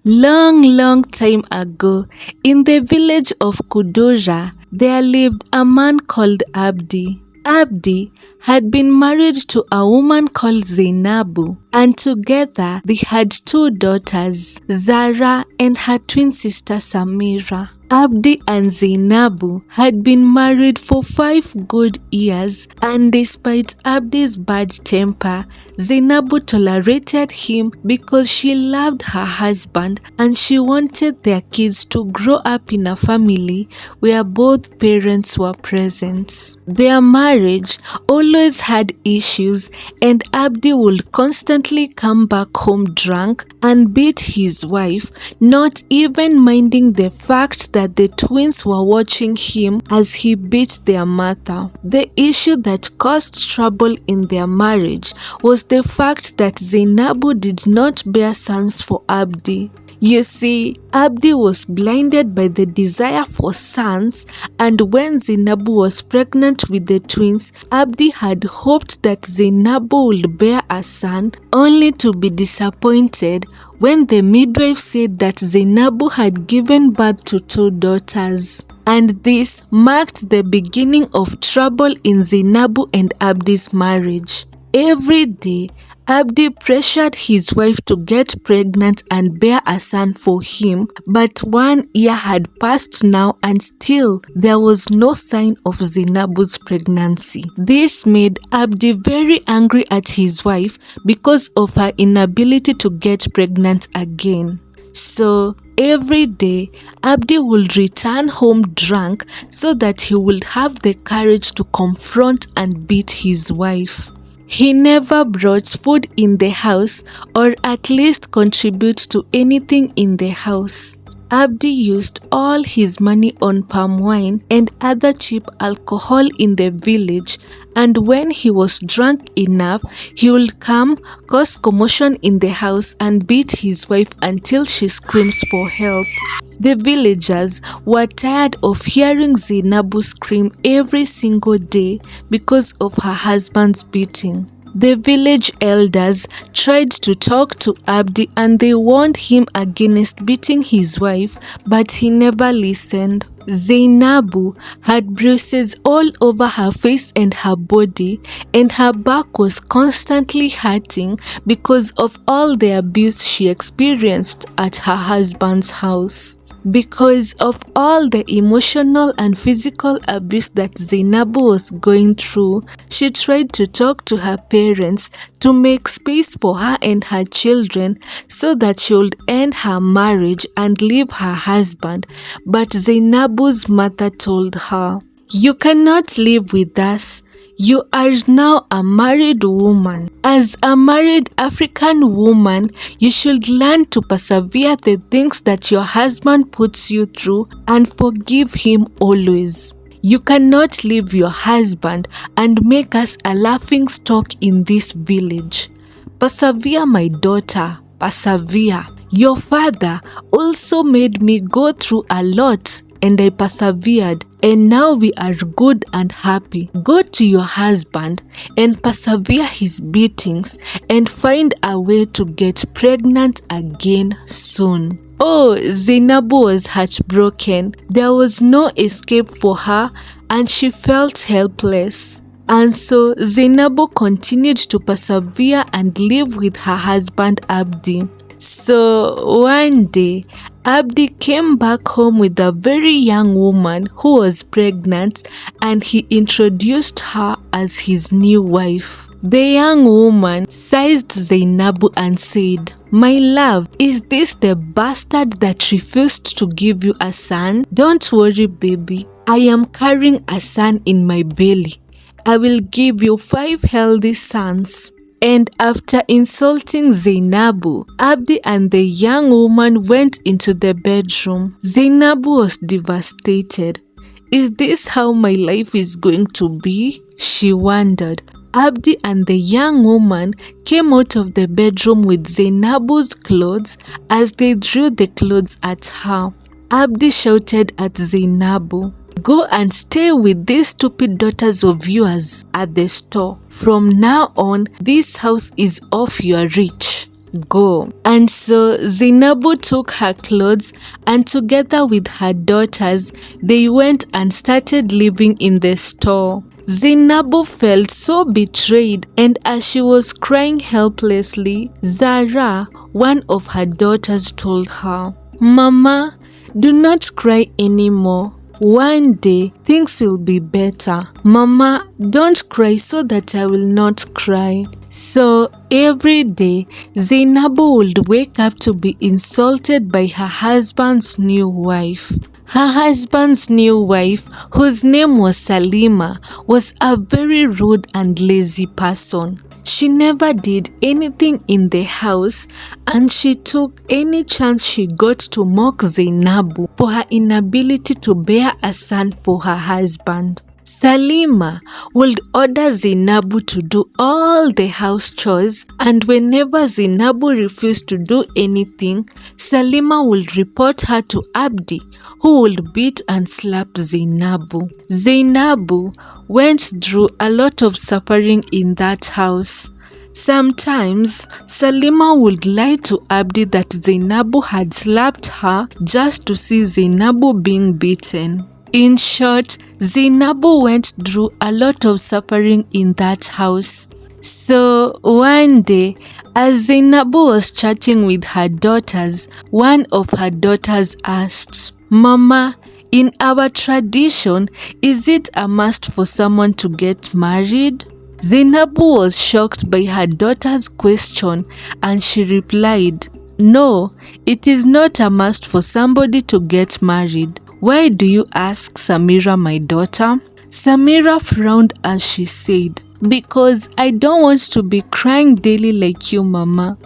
Long time ago, in the village of Kudura, there lived a man called Abdi. Abdi had been married to a woman called Zainabu, and together they had two daughters, Zara and her twin sister Samira. Abdi and Zainabu had been married for 5 good years, and despite Abdi's bad temper, Zainabu tolerated him because she loved her husband and she wanted their kids to grow up in a family where both parents were present. Their marriage always had issues, and Abdi would constantly come back home drunk and beat his wife, not even minding the fact that the twins were watching him as he beat their mother. The issue that caused trouble in their marriage was the fact that Zainabu did not bear sons for Abdi. You see, Abdi was blinded by the desire for sons, and when Zainabu was pregnant with the twins, Abdi had hoped that Zainabu would bear a son, only to be disappointed when the midwife said that Zainabu had given birth to 2 daughters. And this marked the beginning of trouble in Zainabu and Abdi's marriage. Every day, Abdi pressured his wife to get pregnant and bear a son for him, but 1 year had passed now and still there was no sign of Zainabu's pregnancy. This made Abdi very angry at his wife because of her inability to get pregnant again. So every day, Abdi would return home drunk so that he would have the courage to confront and beat his wife. He never brought food in the house or at least contribute to anything in the house. Abdi used all his money on palm wine and other cheap alcohol in the village, and when he was drunk enough, he would come, cause commotion in the house and beat his wife until she screams for help. The villagers were tired of hearing Zainabu scream every single day because of her husband's beating. The village elders tried to talk to Abdi and they warned him against beating his wife, but he never listened. Zainabu had bruises all over her face and her body, and her back was constantly hurting because of all the abuse she experienced at her husband's house. Because of all the emotional and physical abuse that Zainabu was going through, she tried to talk to her parents to make space for her and her children so that she would end her marriage and leave her husband. But Zainabu's mother told her, "You cannot live with us. You are now a married woman. As a married African woman, you should learn to persevere the things that your husband puts you through and forgive him always. You cannot leave your husband and make us a laughing stock in this village. Persevere, my daughter, persevere. Your father also made me go through a lot, and I persevered, and now we are good and happy. Go to your husband and persevere his beatings and find a way to get pregnant again soon." Oh, Zainabu was heartbroken. There was no escape for her and she felt helpless. And so Zainabu continued to persevere and live with her husband Abdi. So one day, Abdi came back home with a very young woman who was pregnant, and he introduced her as his new wife. The young woman sized Zainabu and said, "My love, is this the bastard that refused to give you a son? Don't worry, baby. I am carrying a son in my belly. I will give you 5 healthy sons." And after insulting Zainabu, Abdi and the young woman went into the bedroom. Zainabu was devastated. "Is this how my life is going to be?" she wondered. Abdi and the young woman came out of the bedroom with Zainabu's clothes as they drew the clothes at her. Abdi shouted at Zainabu, "Go and stay with these stupid daughters of yours at the store. From now on, this house is off your reach." go. And so Zainabu took her clothes and together with her daughters, they went and started living in the store. Zainabu felt so betrayed, and as she was crying helplessly, Zara, one of her daughters, told her, "Mama, do not cry anymore. One day things will be better. Mama, don't cry so that I will not cry." So every day, Zainabu would wake up to be insulted by her husband's new wife. Her husband's new wife, whose name was Salima, was a very rude and lazy person. She never did anything in the house, and she took any chance she got to mock Zainabu for her inability to bear a son for her husband. Salima would order Zainabu to do all the house chores, and whenever Zainabu refused to do anything, Salima would report her to Abdi, who would beat and slap Zainabu. Zainabu went through a lot of suffering in that house. Sometimes, Salima would lie to Abdi that Zainabu had slapped her just to see Zainabu being beaten. In short, Zainabu went through a lot of suffering in that house. So one day, as Zainabu was chatting with her daughters, one of her daughters asked, "Mama, in our tradition, is it a must for someone to get married?" Zainabu was shocked by her daughter's question, and she replied, "No, it is not a must for somebody to get married. Why do you ask, Samira, my daughter?" Samira frowned as she said, "Because I don't want to be crying daily like you, Mama.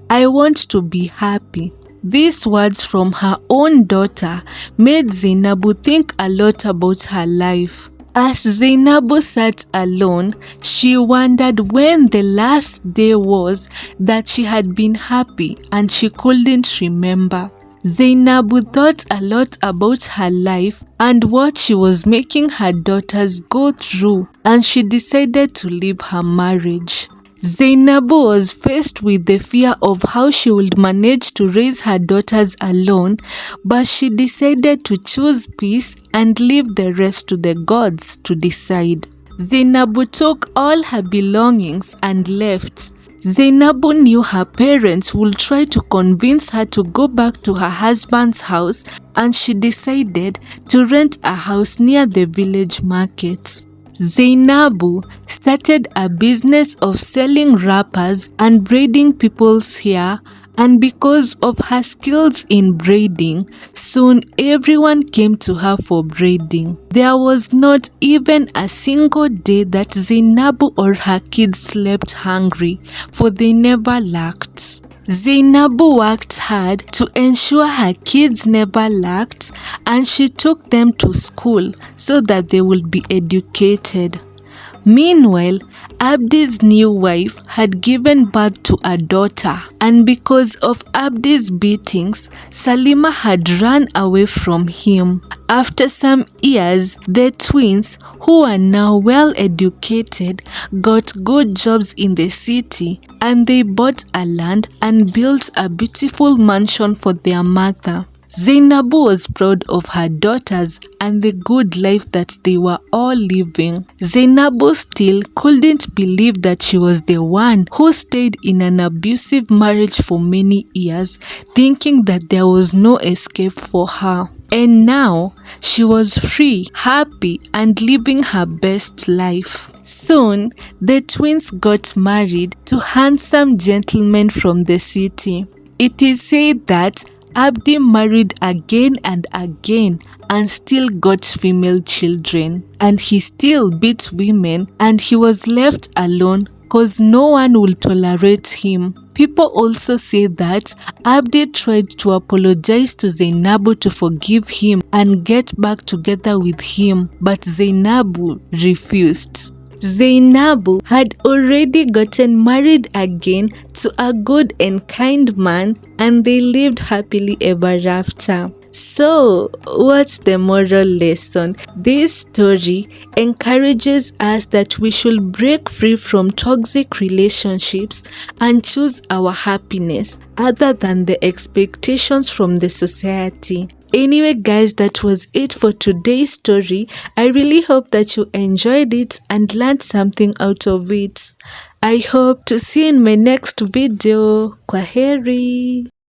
I want to be happy." These words from her own daughter made Zainabu think a lot about her life. As Zainabu sat alone, she wondered when the last day was that she had been happy, and she couldn't remember. Zainabu thought a lot about her life and what she was making her daughters go through, and she decided to leave her marriage. Zainabu was faced with the fear of how she would manage to raise her daughters alone, but she decided to choose peace and leave the rest to the gods to decide. Zainabu took all her belongings and left. Zainabu knew her parents would try to convince her to go back to her husband's house, and she decided to rent a house near the village market. Zainabu started a business of selling wrappers and braiding people's hair, and because of her skills in braiding, soon everyone came to her for braiding. There was not even a single day that Zainabu or her kids slept hungry, for they never lacked. Zainabu worked hard to ensure her kids never lacked, and she took them to school so that they would be educated. Meanwhile, Abdi's new wife had given birth to a daughter, and because of Abdi's beatings, Salima had run away from him. After some years, the twins, who are now well educated, got good jobs in the city, and they bought a land and built a beautiful mansion for their mother. Zainabu was proud of her daughters and the good life that they were all living. Zainabu still couldn't believe that she was the one who stayed in an abusive marriage for many years, thinking that there was no escape for her. And now, she was free, happy, and living her best life. Soon, the twins got married to handsome gentlemen from the city. It is said that Abdi married again and again and still got female children. And he still beat women, and he was left alone because no one will tolerate him. People also say that Abdi tried to apologize to Zainabu to forgive him and get back together with him, but Zainabu refused. Zainabu had already gotten married again to a good and kind man, and they lived happily ever after. So, what's the moral lesson? This story encourages us that we should break free from toxic relationships and choose our happiness other than the expectations from the society. Anyway, guys, that was it for today's story. I really hope that you enjoyed it and learned something out of it. I hope to see you in my next video. Kwaheri.